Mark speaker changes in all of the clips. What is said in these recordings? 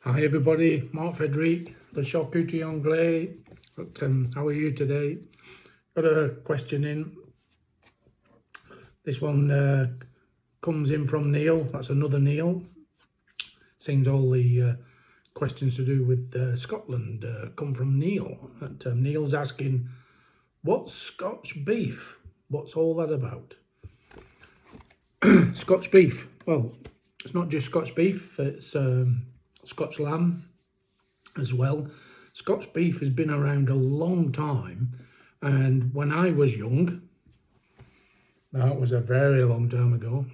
Speaker 1: Hi everybody, Mark Frederick, the Charcuterie Anglais. How are you today? Got a question in. This one comes in from Neil. That's another Neil. Seems all the questions to do with Scotland come from Neil. Neil's asking, what's Scotch beef? What's all that about? Scotch beef. Well, it's not just Scotch beef, it's Scotch lamb as well. Scotch beef has been around a long time, and when I was young, that was a very long time ago,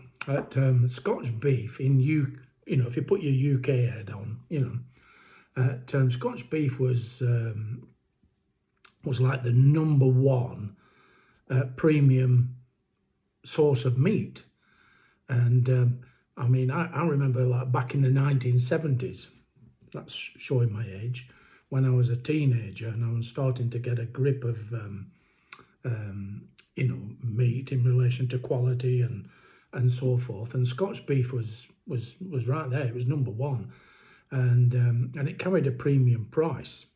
Speaker 1: Scotch beef if you put your UK head on, Scotch beef was like the number one premium source of meat. And I remember, like, back in the 1970s, that's showing my age, when I was a teenager and I was starting to get a grip of meat in relation to quality and so forth. And Scotch beef was right there. It was number one, and it carried a premium price,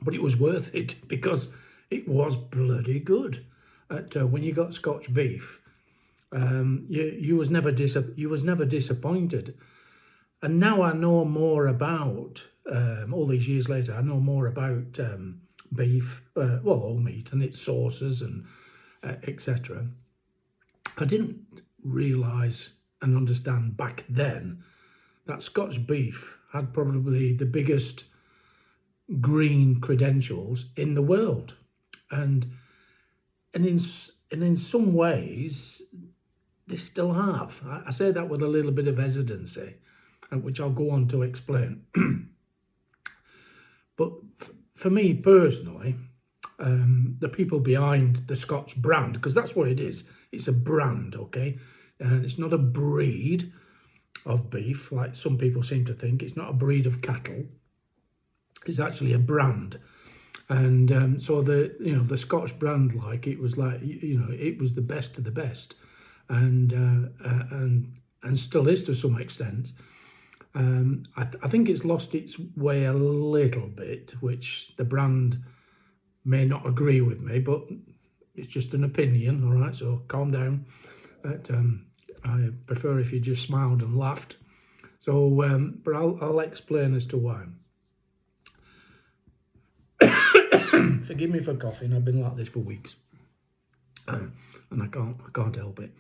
Speaker 1: but it was worth it because it was bloody good. When you got Scotch beef, you was never disappointed. And now I know more about, all these years later, I know more about beef, all meat and its sources and etc. I didn't realise and understand back then that Scotch beef had probably the biggest green credentials in the world, and in some ways they still have. I say that with a little bit of hesitancy, which I'll go on to explain. But for me personally, the people behind the Scotch brand, because that's what it is, it's a brand, okay? And it's not a breed of beef, like some people seem to think. It's not a breed of cattle. It's actually a brand. And so the Scotch brand, it was the best of the best, and still is to some extent. I think it's lost its way a little bit, which the brand may not agree with me, but it's just an opinion, all right? So calm down. But I prefer if you just smiled and laughed. So, but I'll explain as to why. Forgive me for coughing. I've been like this for weeks, and I can't help it.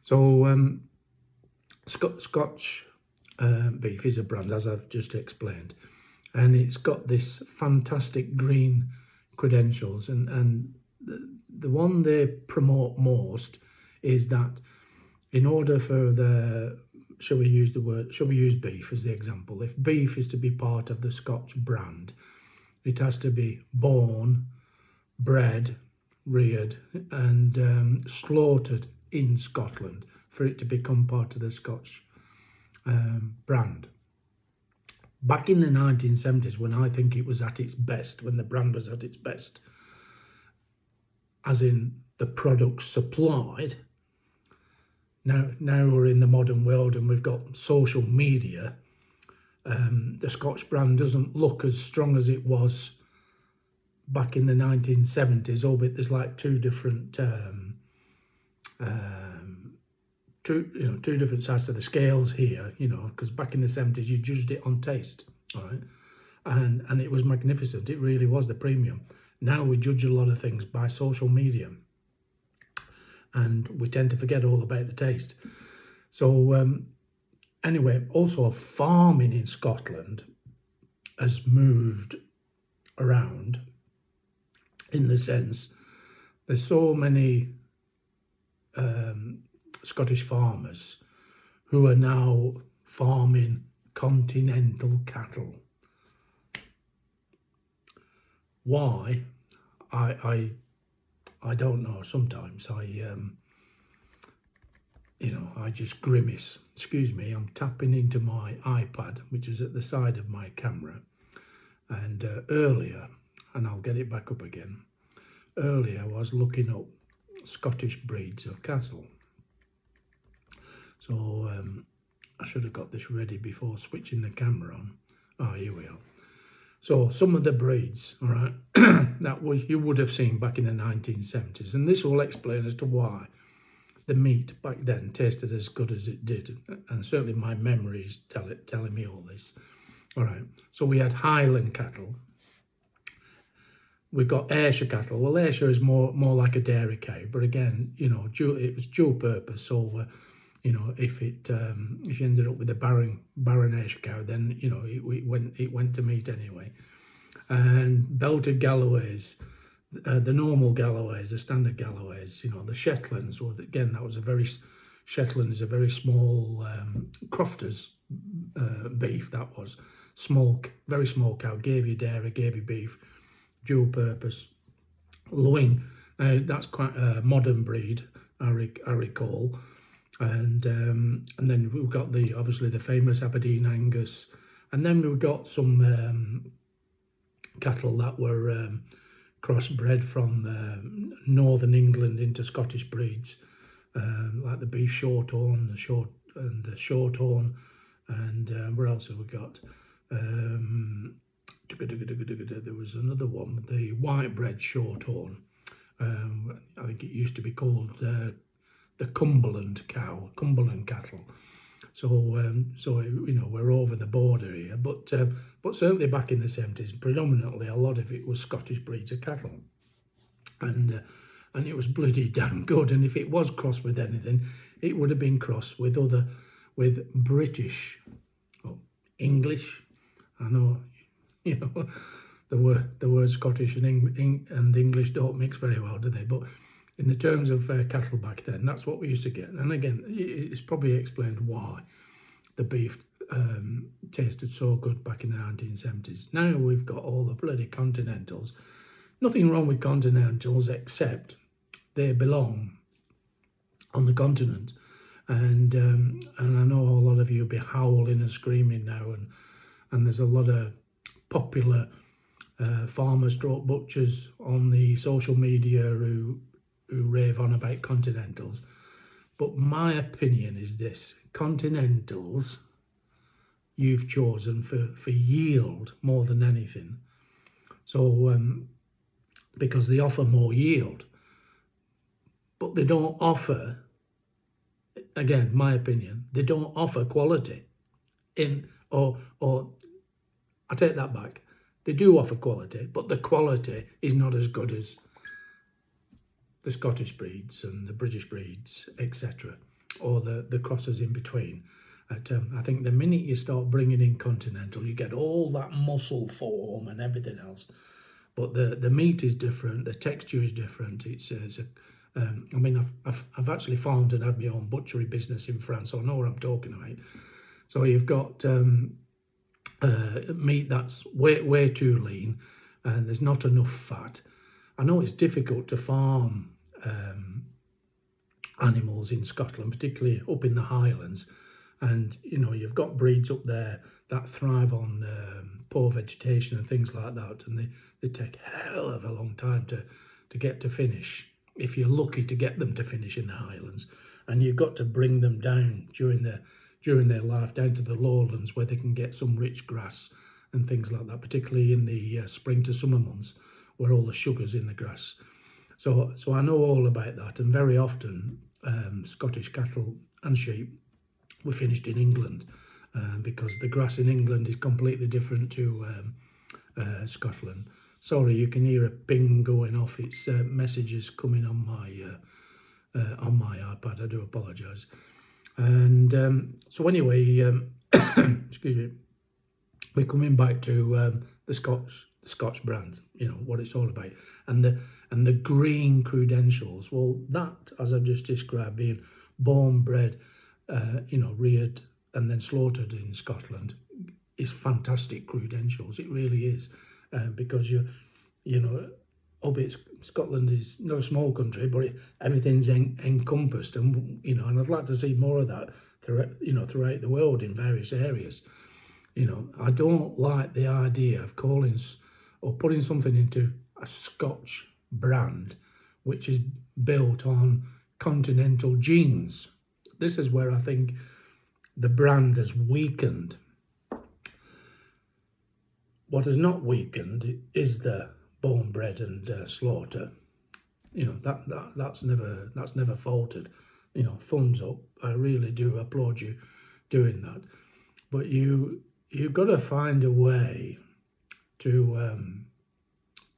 Speaker 1: So, Scotch beef is a brand, as I've just explained, and it's got this fantastic green credentials, and the one they promote most is that in order for shall we use beef as the example? If beef is to be part of the Scotch brand, it has to be born, bred, reared and slaughtered in Scotland for it to become part of the Scotch brand. Back in the 1970s, when I think it was at its best, when the brand was at its best, as in the products supplied, now we're in the modern world and we've got social media. The Scotch brand doesn't look as strong as it was back in the 1970s, albeit there's like two different sides to the scales here, because back in the 70s you judged it on taste, all right, and it was magnificent. It really was the premium. Now we judge a lot of things by social media, and we tend to forget all about the taste. So anyway, also farming in Scotland has moved around, in the sense there's so many Scottish farmers who are now farming continental cattle. Why? I don't know. Sometimes I just grimace. Excuse me, I'm tapping into my iPad, which is at the side of my camera. And earlier, and I'll get it back up again, earlier I was looking up Scottish breeds of cattle. So I should have got this ready before switching the camera on. Oh, here we are. So some of the breeds, all right, you would have seen back in the 1970s, and this will explain as to why the meat back then tasted as good as it did, and certainly my memory is telling me all this. All right, so we had Highland cattle. We've got Ayrshire cattle. Well, Ayrshire is more like a dairy cow, but again, you know, it was dual purpose. So, you know, if you ended up with a barren Ayrshire cow, then you know it went to meat anyway. And belted Galloways, the normal Galloways, the standard Galloways, you know, the Shetlands. Well, again, Shetland is a very small Crofters beef. That was small, very small cow. Gave you dairy, gave you beef. Dual purpose. Loin, that's quite a modern breed, I recall, and then we've got obviously the famous Aberdeen Angus, and then we've got some cattle that were crossbred from northern England into Scottish breeds, like the beef shorthorn, the shorthorn, and where else have we got? There was another one, the white-bred shorthorn. I think it used to be called the Cumberland cattle. So you know, we're over the border here, but certainly back in the 70s, predominantly a lot of it was Scottish breeds of cattle, and it was bloody damn good. And if it was crossed with anything, it would have been crossed with British, or English. I know. You know, the word Scottish and English don't mix very well, do they? But in the terms of cattle back then, that's what we used to get. And again, it's probably explained why the beef tasted so good back in the 1970s. Now we've got all the bloody Continentals. Nothing wrong with Continentals, except they belong on the continent. And I know a lot of you will be howling and screaming now, and there's a lot of popular farmers stroke butchers on the social media who rave on about Continentals. But my opinion is this: Continentals you've chosen for yield more than anything. So because they offer more yield, but they don't offer, again, my opinion, they don't offer quality or I take that back. They do offer quality, but the quality is not as good as the Scottish breeds and the British breeds, etc., or the crosses in between. I think the minute you start bringing in Continentals, you get all that muscle form and everything else. But the meat is different, the texture is different. I mean, I've actually farmed and had my own butchery business in France, so I know what I'm talking about. So you've got meat that's way too lean, and there's not enough fat. I know it's difficult to farm animals in Scotland, particularly up in the Highlands, and you know, you've got breeds up there that thrive on poor vegetation and things like that, and they take hell of a long time to get to finish, if you're lucky to get them to finish in the Highlands. And you've got to bring them down during their life down to the lowlands, where they can get some rich grass and things like that, particularly in the spring to summer months, where all the sugar's in the grass. So I know all about that, and very often Scottish cattle and sheep were finished in England, because the grass in England is completely different to Scotland. Sorry, you can hear a ping going off. It's messages coming on my iPad. I do apologise. And so anyway, excuse me, we're coming back to the Scotch brand, you know, what it's all about, and the green credentials. Well, that, as I've just described, being born, bred, you know, reared and then slaughtered in Scotland, is fantastic credentials. It really is, because you know, albeit Scotland is not a small country, but everything's encompassed, and you know, and I'd like to see more of that throughout the world in various areas. You know, I don't like the idea of calling or putting something into a Scotch brand which is built on continental genes. This is where I think the brand has weakened. What has not weakened is the bone bred and slaughter. You know, that's never faltered. You know, thumbs up. I really do applaud you doing that. But you've got to find a way to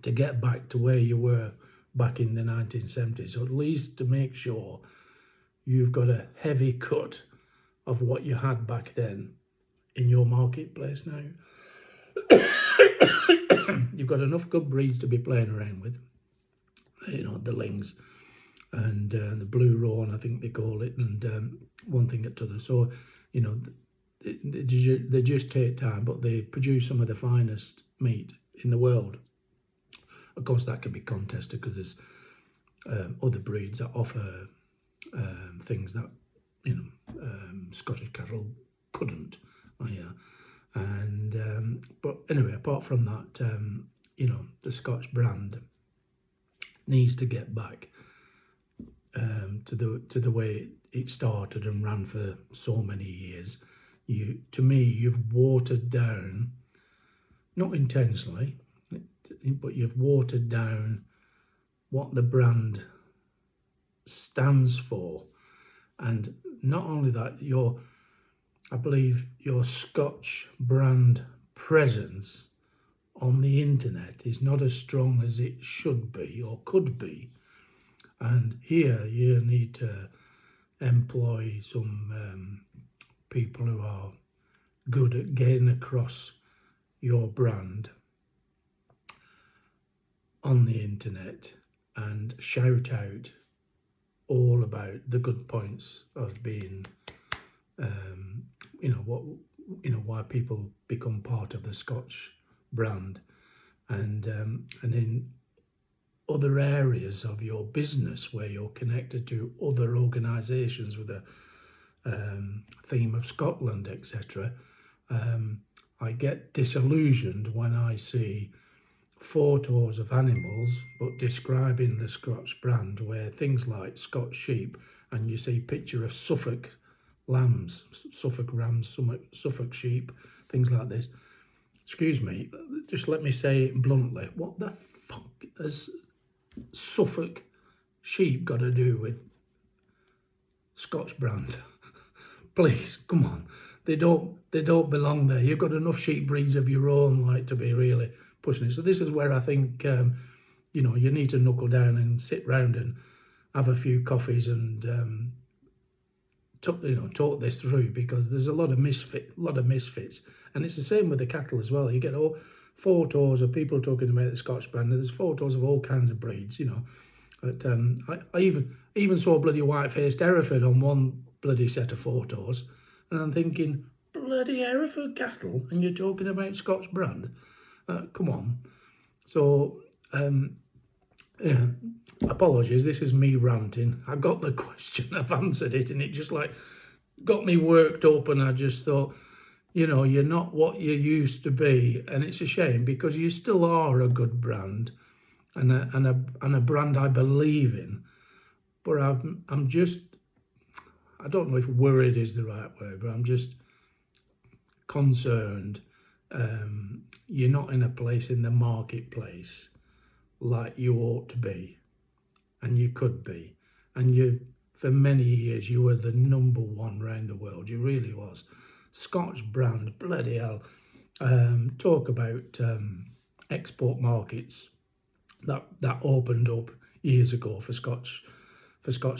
Speaker 1: get back to where you were back in the 1970s, or at least to make sure you've got a heavy cut of what you had back then in your marketplace now. You've got enough good breeds to be playing around with, you know, the Lings and the Blue Roan, I think they call it, and one thing at t'other. So, you know, they just take time, but they produce some of the finest meat in the world. Of course, that can be contested because there's other breeds that offer things that, you know, Scottish cattle couldn't. But anyway, apart from that, you know, the Scotch brand needs to get back to the way it started and ran for so many years. To me, you've watered down, not intentionally, but you've watered down what the brand stands for. And not only that, I believe your Scotch brand presence on the internet is not as strong as it should be or could be. And here you need to employ some people who are good at getting across your brand on the internet and shout out all about the good points of being, why people become part of the Scotch brand, and in other areas of your business where you're connected to other organisations with a theme of Scotland, etc. I get disillusioned when I see photos of animals but describing the Scotch brand, where things like Scotch sheep, and you see picture of Suffolk lambs, Suffolk rams, Suffolk sheep, things like this. Excuse me, just let me say it bluntly. What the fuck has Suffolk sheep got to do with Scotch brand? Please, come on. They don't belong there. You've got enough sheep breeds of your own, like, to be really pushing it. So this is where I think, you need to knuckle down and sit round and have a few coffees and talk this through, because there's a lot of misfits, and it's the same with the cattle as well. You get all photos of people talking about the Scotch brand, and there's photos of all kinds of breeds, But I even saw a bloody white-faced Hereford on one bloody set of photos, and I'm thinking, bloody Hereford cattle, and you're talking about Scotch brand? Come on. So, yeah, apologies, this is me ranting. I got the question, I've answered it, and it just got me worked up, and I just thought, you're not what you used to be, and it's a shame, because you still are a good brand and a brand I believe in. But I'm just, I don't know if worried is the right word, but I'm just concerned. You're not in a place in the marketplace like you ought to be, and you could be. And for many years, you were the number one around the world. You really was. Scotch brand, bloody hell. Talk about export markets that opened up years ago for Scotch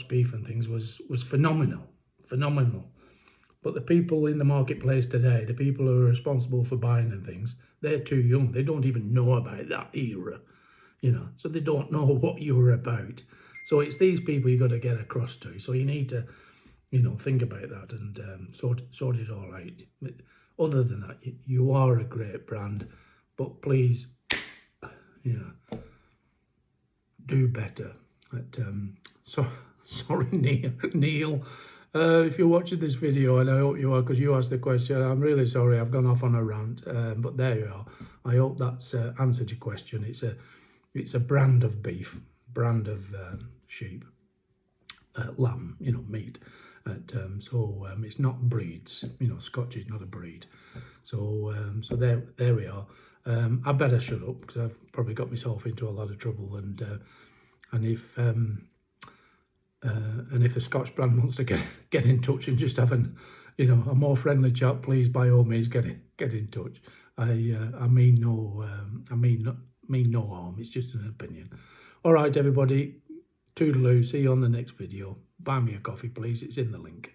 Speaker 1: beef and things was phenomenal. But the people in the marketplace today, the people who are responsible for buying and things, they're too young. They don't even know about that era, so they don't know what you were about. So it's these people you got to get across to. So you need to, think about that and sort it all out. Other than that, you are a great brand, but please, do better. Sorry, Neil. If you're watching this video, and I hope you are, because you asked the question, I'm really sorry I've gone off on a rant, but there you are. I hope that's answered your question. It's a brand of beef, brand of sheep, lamb, meat, It's not breeds. You know, Scotch is not a breed. So there we are. I better shut up because I've probably got myself into a lot of trouble. And if the Scotch brand wants to get in touch and just have a more friendly chat, please by all means get in touch. I mean no harm. It's just an opinion. All right, everybody. Toodaloo. See you on the next video. Buy me a coffee, please. It's in the link.